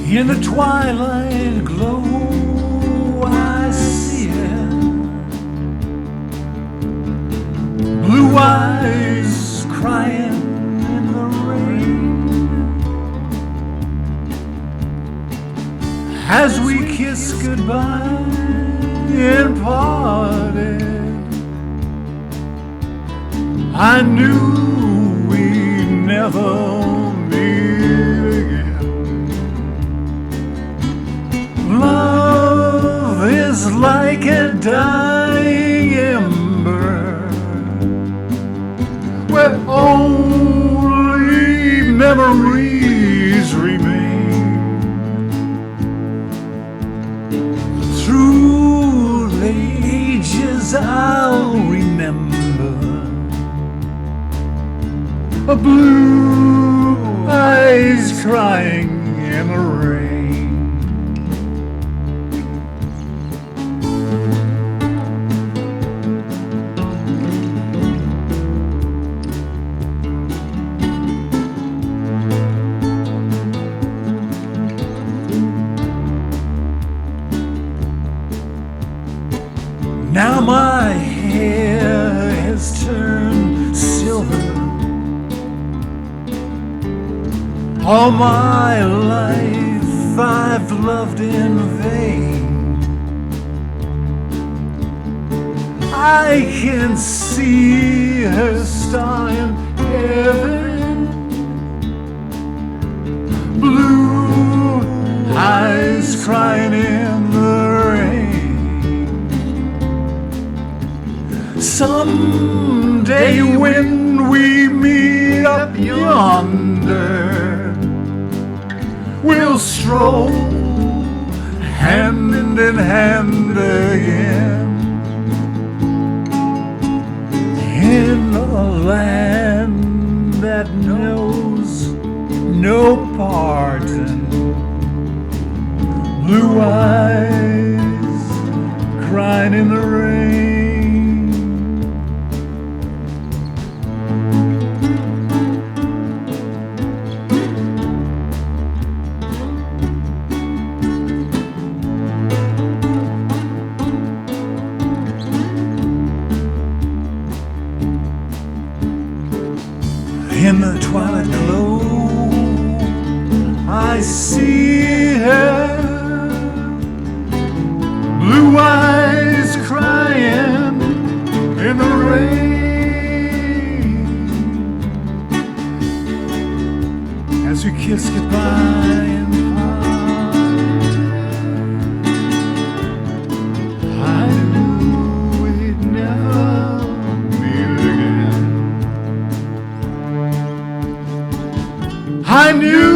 In the twilight glow, I see it. Blue eyes crying in the rain. As we kiss goodbye and parted, I knew we'd never meet again. Love is like a dying ember, where only memories remain. Through the ages I'll remember a blue eyes crying in the rain. Now my hair has turned silver. All my life I've loved in vain. I can see her star in heaven. Blue eyes crying in the rain. Someday when we meet up yonder, we'll stroll hand in hand again in a land that knows no pardon. Blue eyes crying in the rain. In the twilight glow, I see her, blue eyes crying in the rain. As we kiss goodbye and part, I knew we'd never meet again. I knew